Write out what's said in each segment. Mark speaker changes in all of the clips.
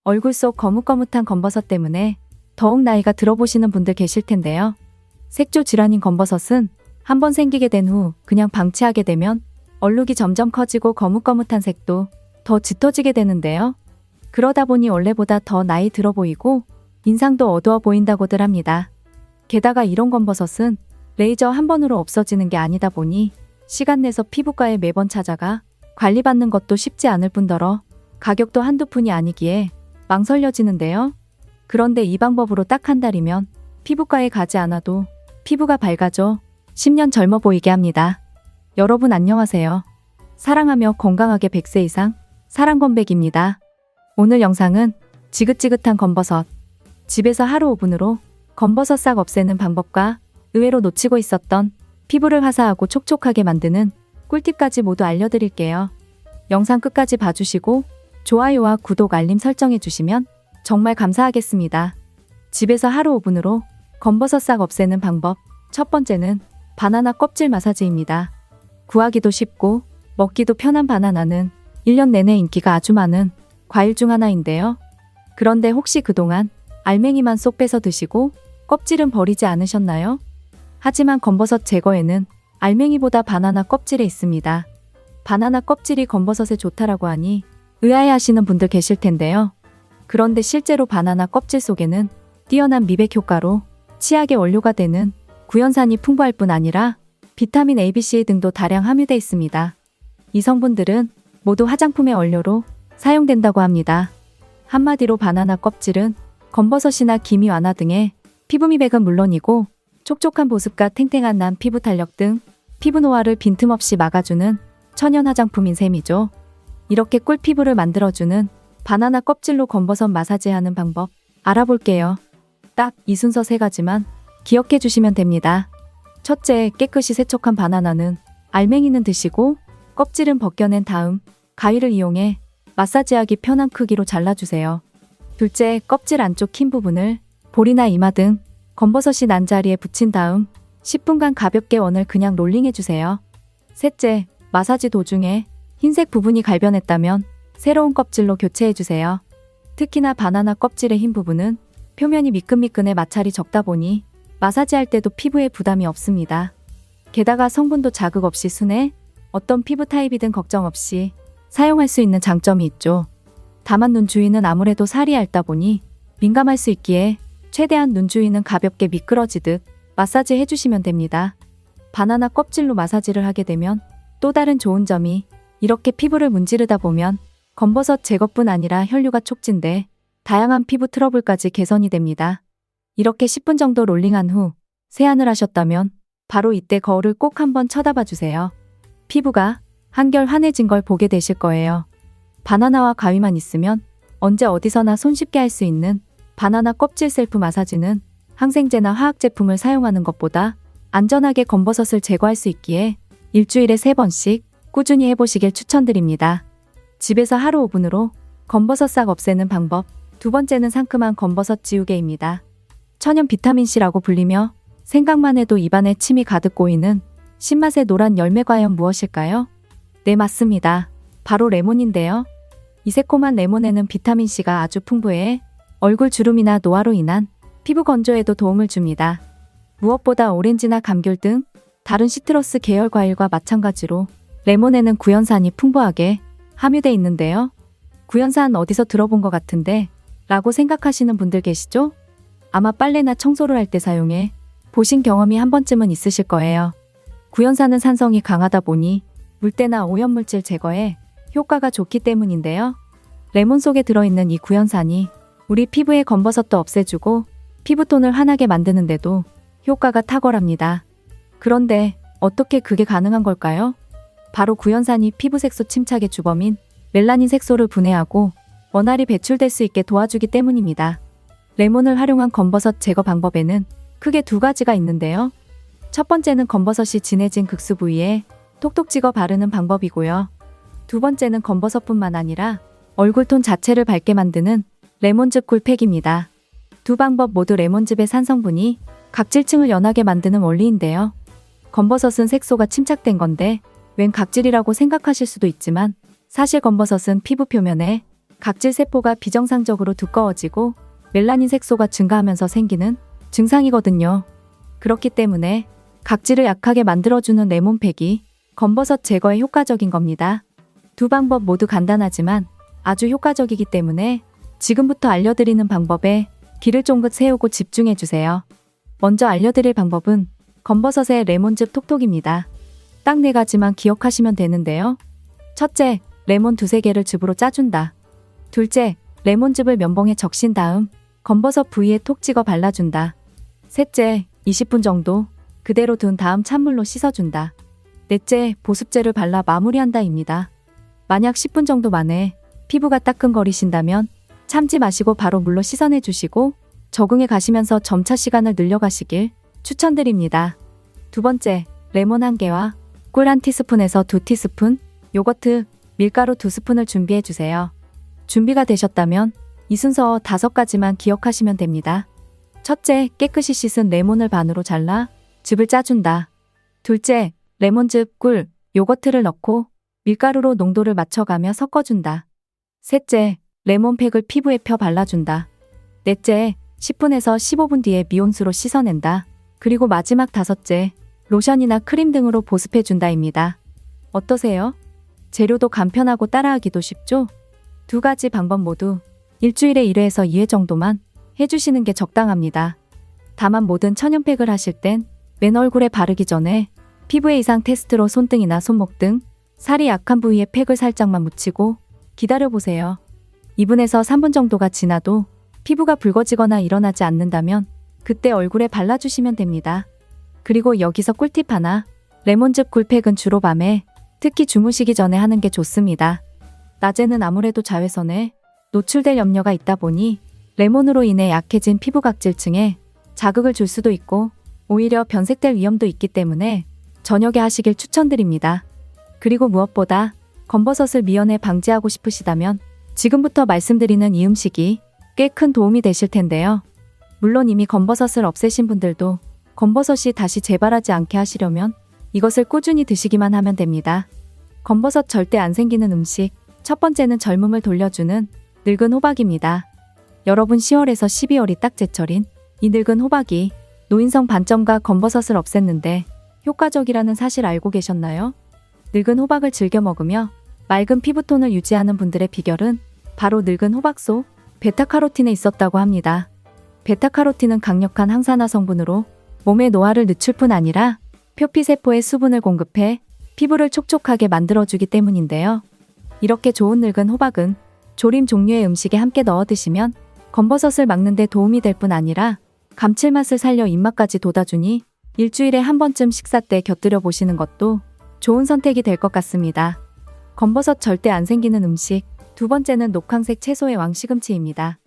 Speaker 1: 얼굴 속 거뭇거뭇한 검버섯 때문에 더욱 나이가 들어 보시는 분들 계실 텐데요. 색조 질환인 검버섯은 한번 생기게 된 후 그냥 방치하게 되면 얼룩이 점점 커지고 거뭇거뭇한 색도 더 짙어지게 되는데요. 그러다 보니 원래보다 더 나이 들어 보이고 인상도 어두워 보인다고들 합니다. 게다가 이런 검버섯은 레이저 한 번으로 없어지는 게 아니다 보니 시간 내서 피부과에 매번 찾아가 관리받는 것도 쉽지 않을 뿐더러 가격도 한두 푼이 아니기에 망설여지는데요. 그런데 이 방법으로 딱 한 달이면 피부과에 가지 않아도 피부가 밝아져 10년 젊어 보이게 합니다. 여러분 안녕하세요. 사랑하며 건강하게 100세 이상 사랑건백입니다. 오늘 영상은 지긋지긋한 검버섯, 집에서 하루 5분으로 검버섯 싹 없애는 방법과 의외로 놓치고 있었던 피부를 화사하고 촉촉하게 만드는 꿀팁까지 모두 알려드릴게요. 영상 끝까지 봐주시고 좋아요와 구독 알림 설정해 주시면 정말 감사하겠습니다. 집에서 하루 5분으로 검버섯 싹 없애는 방법. 첫 번째는 바나나 껍질 마사지입니다. 구하기도 쉽고 먹기도 편한 바나나는 1년 내내 인기가 아주 많은 과일 중 하나인데요. 그런데 혹시 그동안 알맹이만 쏙 빼서 드시고 껍질은 버리지 않으셨나요? 하지만 검버섯 제거에는 알맹이보다 바나나 껍질에 있습니다. 바나나 껍질이 검버섯에 좋다라고 하니 의아해하시는 분들 계실 텐데요. 그런데 실제로 바나나 껍질 속에는 뛰어난 미백 효과로 치약의 원료가 되는 구연산이 풍부할 뿐 아니라 비타민 A, B, C 등도 다량 함유되어 있습니다. 이 성분들은 모두 화장품의 원료로 사용된다고 합니다. 한마디로 바나나 껍질은 검버섯이나 기미 완화 등의 피부 미백은 물론이고 촉촉한 보습과 탱탱한 난 피부 탄력 등 피부 노화를 빈틈없이 막아주는 천연 화장품인 셈이죠. 이렇게 꿀피부를 만들어주는 바나나 껍질로 검버섯 마사지하는 방법 알아볼게요. 딱 이 순서 3가지만 기억해 주시면 됩니다. 첫째, 깨끗이 세척한 바나나는 알맹이는 드시고 껍질은 벗겨낸 다음 가위를 이용해 마사지하기 편한 크기로 잘라주세요. 둘째, 껍질 안쪽 흰 부분을 볼이나 이마 등 검버섯이 난 자리에 붙인 다음 10분간 가볍게 원을 그냥 롤링해주세요. 셋째, 마사지 도중에 흰색 부분이 갈변했다면 새로운 껍질로 교체해주세요. 특히나 바나나 껍질의 흰 부분은 표면이 미끈미끈해 마찰이 적다 보니 마사지할 때도 피부에 부담이 없습니다. 게다가 성분도 자극 없이 순해 어떤 피부 타입이든 걱정 없이 사용할 수 있는 장점이 있죠. 다만 눈 주위는 아무래도 살이 얇다 보니 민감할 수 있기에 최대한 눈 주위는 가볍게 미끄러지듯 마사지 해주시면 됩니다. 바나나 껍질로 마사지를 하게 되면 또 다른 좋은 점이 이렇게 피부를 문지르다 보면 검버섯 제거뿐 아니라 혈류가 촉진돼 다양한 피부 트러블까지 개선이 됩니다. 이렇게 10분 정도 롤링한 후 세안을 하셨다면 바로 이때 거울을 꼭 한번 쳐다봐 주세요. 피부가 한결 환해진 걸 보게 되실 거예요. 바나나와 가위만 있으면 언제 어디서나 손쉽게 할 수 있는 바나나 껍질 셀프 마사지는 항생제나 화학 제품을 사용하는 것보다 안전하게 검버섯을 제거할 수 있기에 일주일에 3번씩 꾸준히 해보시길 추천드립니다. 집에서 하루 5분으로 검버섯 싹 없애는 방법. 두 번째는 상큼한 검버섯 지우개입니다. 천연 비타민C라고 불리며 생각만 해도 입안에 침이 가득 고이는 신맛의 노란 열매 과연 무엇일까요? 네, 맞습니다. 바로 레몬인데요. 이 새콤한 레몬에는 비타민C가 아주 풍부해 얼굴 주름이나 노화로 인한 피부 건조에도 도움을 줍니다. 무엇보다 오렌지나 감귤 등 다른 시트러스 계열 과일과 마찬가지로 레몬에는 구연산이 풍부하게 함유되어 있는데요. 구연산 어디서 들어본 것 같은데 라고 생각하시는 분들 계시죠? 아마 빨래나 청소를 할 때 사용해 보신 경험이 한 번쯤은 있으실 거예요. 구연산은 산성이 강하다 보니 물때나 오염물질 제거에 효과가 좋기 때문인데요. 레몬 속에 들어있는 이 구연산이 우리 피부의 검버섯도 없애주고 피부톤을 환하게 만드는데도 효과가 탁월합니다. 그런데 어떻게 그게 가능한 걸까요? 바로 구연산이 피부 색소 침착의 주범인 멜라닌 색소를 분해하고 원활히 배출될 수 있게 도와주기 때문입니다. 레몬을 활용한 검버섯 제거 방법에는 크게 2가지가 있는데요. 첫 번째는 검버섯이 진해진 극수 부위에 톡톡 찍어 바르는 방법이고요. 두 번째는 검버섯뿐만 아니라 얼굴톤 자체를 밝게 만드는 레몬즙 꿀팩입니다. 두 방법 모두 레몬즙의 산성분이 각질층을 연하게 만드는 원리인데요. 검버섯은 색소가 침착된 건데 웬 각질이라고 생각하실 수도 있지만 사실 검버섯은 피부 표면에 각질 세포가 비정상적으로 두꺼워지고 멜라닌 색소가 증가하면서 생기는 증상이거든요. 그렇기 때문에 각질을 약하게 만들어주는 레몬팩이 검버섯 제거에 효과적인 겁니다. 두 방법 모두 간단하지만 아주 효과적이기 때문에 지금부터 알려드리는 방법에 귀를 쫑긋 세우고 집중해주세요. 먼저 알려드릴 방법은 검버섯의 레몬즙 톡톡입니다. 딱 4가지만 기억하시면 되는데요. 첫째, 레몬 2-3개를 즙으로 짜준다. 둘째, 레몬즙을 면봉에 적신 다음 검버섯 부위에 톡 찍어 발라준다. 셋째, 20분 정도 그대로 둔 다음 찬물로 씻어준다. 넷째, 보습제를 발라 마무리한다입니다. 만약 10분 정도 만에 피부가 따끔거리신다면 참지 마시고 바로 물로 씻어내 주시고 적응해 가시면서 점차 시간을 늘려가시길 추천드립니다. 두 번째, 레몬 1개와 꿀 1티스푼에서 2티스푼, 요거트, 밀가루 2스푼을 준비해 주세요. 준비가 되셨다면 이 순서 5가지만 기억하시면 됩니다. 첫째, 깨끗이 씻은 레몬을 반으로 잘라 즙을 짜준다. 둘째, 레몬즙, 꿀, 요거트를 넣고 밀가루로 농도를 맞춰가며 섞어준다. 셋째, 레몬팩을 피부에 펴 발라준다. 넷째, 10분에서 15분 뒤에 미온수로 씻어낸다. 그리고 마지막 5째, 로션이나 크림 등으로 보습해준다입니다. 어떠세요? 재료도 간편하고 따라하기도 쉽죠? 2가지 방법 모두 일주일에 1회에서 2회 정도만 해주시는 게 적당합니다. 다만 모든 천연팩을 하실 땐 맨 얼굴에 바르기 전에 피부에 이상 테스트로 손등이나 손목 등 살이 약한 부위에 팩을 살짝만 묻히고 기다려보세요. 2분에서 3분 정도가 지나도 피부가 붉어지거나 일어나지 않는다면 그때 얼굴에 발라주시면 됩니다. 그리고 여기서 꿀팁 하나, 레몬즙 꿀팩은 주로 밤에, 특히 주무시기 전에 하는 게 좋습니다. 낮에는 아무래도 자외선에 노출될 염려가 있다 보니 레몬으로 인해 약해진 피부 각질층에 자극을 줄 수도 있고 오히려 변색될 위험도 있기 때문에 저녁에 하시길 추천드립니다. 그리고 무엇보다 검버섯을 미연에 방지하고 싶으시다면 지금부터 말씀드리는 이 음식이 꽤 큰 도움이 되실 텐데요. 물론 이미 검버섯을 없애신 분들도 검버섯이 다시 재발하지 않게 하시려면 이것을 꾸준히 드시기만 하면 됩니다. 검버섯 절대 안 생기는 음식, 첫 번째는 젊음을 돌려주는 늙은 호박입니다. 여러분 10월에서 12월이 딱 제철인 이 늙은 호박이 노인성 반점과 검버섯을 없앴는데 효과적이라는 사실 알고 계셨나요? 늙은 호박을 즐겨 먹으며 맑은 피부톤을 유지하는 분들의 비결은 바로 늙은 호박 속 베타카로틴에 있었다고 합니다. 베타카로틴은 강력한 항산화 성분으로 몸의 노화를 늦출 뿐 아니라 표피세포에 수분을 공급해 피부를 촉촉하게 만들어주기 때문인데요. 이렇게 좋은 늙은 호박은 조림 종류의 음식에 함께 넣어 드시면 검버섯을 막는 데 도움이 될 뿐 아니라 감칠맛을 살려 입맛까지 돋아주니 일주일에 한 번쯤 식사 때 곁들여 보시는 것도 좋은 선택이 될 것 같습니다. 검버섯 절대 안 생기는 음식, 2번째는 녹황색 채소의 왕 시금치입니다.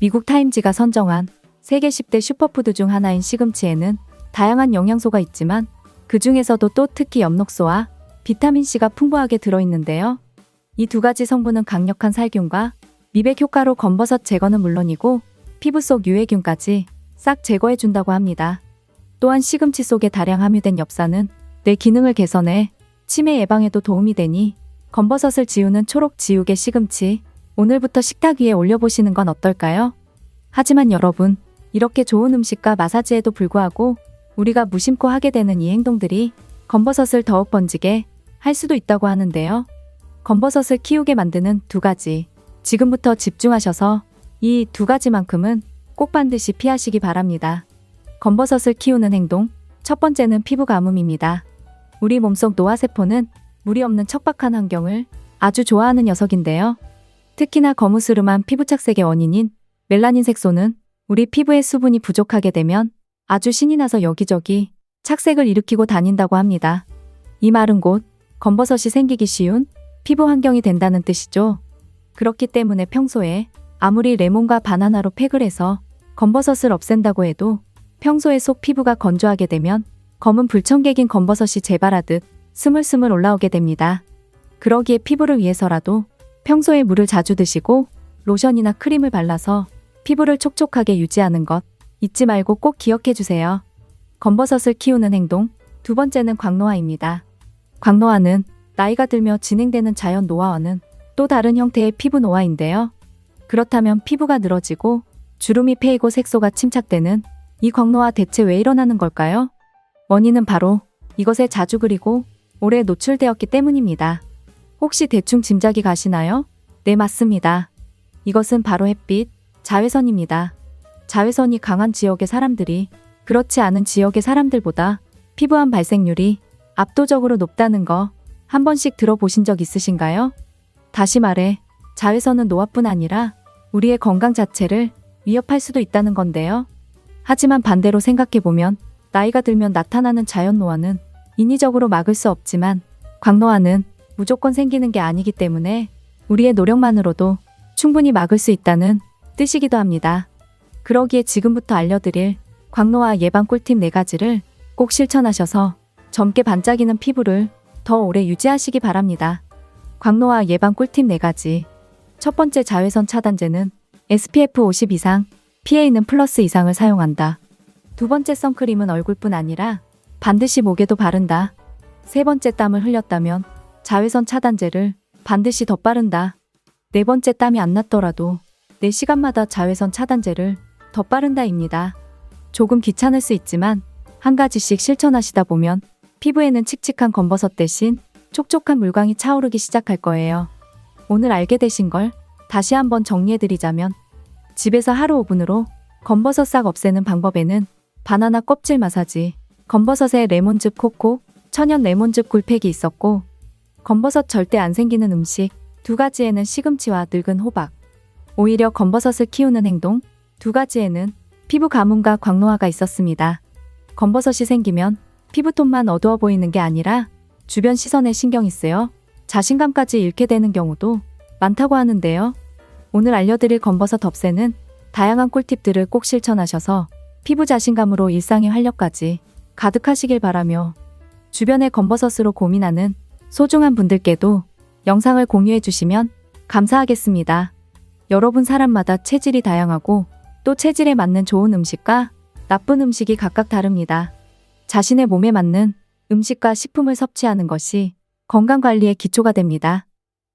Speaker 1: 미국 타임지가 선정한 세계 10대 슈퍼푸드 중 하나인 시금치에는 다양한 영양소가 있지만 그 중에서도 또 특히 엽록소와 비타민C가 풍부하게 들어있는데요. 이 2가지 성분은 강력한 살균과 미백 효과로 검버섯 제거는 물론이고 피부 속 유해균까지 싹 제거해준다고 합니다. 또한 시금치 속에 다량 함유된 엽산은 뇌 기능을 개선해 치매 예방에도 도움이 되니 검버섯을 지우는 초록 지우개 시금치, 오늘부터 식탁 위에 올려보시는 건 어떨까요? 하지만 여러분, 이렇게 좋은 음식과 마사지에도 불구하고 우리가 무심코 하게 되는 이 행동들이 검버섯을 더욱 번지게 할 수도 있다고 하는데요. 검버섯을 키우게 만드는 2가지, 지금부터 집중하셔서 이 2가지만큼은 꼭 반드시 피하시기 바랍니다. 검버섯을 키우는 행동, 첫 번째는 피부 가뭄입니다. 우리 몸속 노화세포는 물이 없는 척박한 환경을 아주 좋아하는 녀석인데요. 특히나 거무스름한 피부 착색의 원인인 멜라닌 색소는 우리 피부에 수분이 부족하게 되면 아주 신이 나서 여기저기 착색을 일으키고 다닌다고 합니다. 이 말은 곧 검버섯이 생기기 쉬운 피부 환경이 된다는 뜻이죠. 그렇기 때문에 평소에 아무리 레몬과 바나나로 팩을 해서 검버섯을 없앤다고 해도 평소에 속 피부가 건조하게 되면 검은 불청객인 검버섯이 재발하듯 스물스물 올라오게 됩니다. 그러기에 피부를 위해서라도 평소에 물을 자주 드시고 로션이나 크림을 발라서 피부를 촉촉하게 유지하는 것 잊지 말고 꼭 기억해 주세요. 검버섯을 키우는 행동, 2번째는 광노화입니다. 광노화는 나이가 들며 진행되는 자연 노화와는 또 다른 형태의 피부 노화인데요. 그렇다면 피부가 늘어지고 주름이 패이고 색소가 침착되는 이 광노화 대체 왜 일어나는 걸까요? 원인은 바로 이것에 자주 그리고 오래 노출되었기 때문입니다. 혹시 대충 짐작이 가시나요? 네, 맞습니다. 이것은 바로 햇빛, 자외선입니다. 자외선이 강한 지역의 사람들이 그렇지 않은 지역의 사람들보다 피부암 발생률이 압도적으로 높다는 거 한 번씩 들어보신 적 있으신가요? 다시 말해, 자외선은 노화뿐 아니라 우리의 건강 자체를 위협할 수도 있다는 건데요. 하지만 반대로 생각해보면 나이가 들면 나타나는 자연 노화는 인위적으로 막을 수 없지만 광노화는 무조건 생기는 게 아니기 때문에 우리의 노력만으로도 충분히 막을 수 있다는 뜻이기도 합니다. 그러기에 지금부터 알려드릴 광노화 예방 꿀팁 4가지를 꼭 실천하셔서 젊게 반짝이는 피부를 더 오래 유지하시기 바랍니다. 광노화 예방 꿀팁 4가지. 첫 번째, 자외선 차단제는 SPF 50 이상, PA는 플러스 이상을 사용한다. 두 번째, 선크림은 얼굴뿐 아니라 반드시 목에도 바른다. 세 번째, 땀을 흘렸다면 자외선 차단제를 반드시 덧바른다. 네 번째, 땀이 안 났더라도 4시간마다 자외선 차단제를 덧바른다입니다. 조금 귀찮을 수 있지만 한 가지씩 실천하시다 보면 피부에는 칙칙한 검버섯 대신 촉촉한 물광이 차오르기 시작할 거예요. 오늘 알게 되신 걸 다시 한번 정리해드리자면, 집에서 하루 5분으로 검버섯 싹 없애는 방법에는 바나나 껍질 마사지, 검버섯에 레몬즙 코코, 천연 레몬즙 굴팩이 있었고, 검버섯 절대 안 생기는 음식 2가지에는 시금치와 늙은 호박, 오히려 검버섯을 키우는 행동 2가지에는 피부 가뭄과 광노화가 있었습니다. 검버섯이 생기면 피부톤만 어두워 보이는 게 아니라 주변 시선에 신경이 쓰여 자신감까지 잃게 되는 경우도 많다고 하는데요. 오늘 알려드릴 검버섯 없애는 다양한 꿀팁들을 꼭 실천하셔서 피부 자신감으로 일상의 활력까지 가득하시길 바라며, 주변에 검버섯으로 고민하는 소중한 분들께도 영상을 공유해 주시면 감사하겠습니다. 여러분, 사람마다 체질이 다양하고 또 체질에 맞는 좋은 음식과 나쁜 음식이 각각 다릅니다. 자신의 몸에 맞는 음식과 식품을 섭취하는 것이 건강관리의 기초가 됩니다.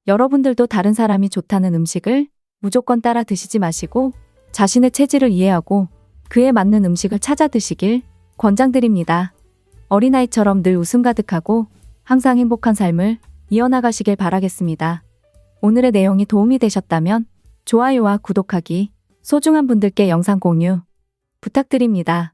Speaker 1: 여러분들도 다른 사람이 좋다는 음식을 무조건 따라 드시지 마시고 자신의 체질을 이해하고 그에 맞는 음식을 찾아 드시길 권장드립니다. 어린아이처럼 늘 웃음 가득하고 항상 행복한 삶을 이어나가시길 바라겠습니다. 오늘의 내용이 도움이 되셨다면 좋아요와 구독하기, 소중한 분들께 영상 공유 부탁드립니다.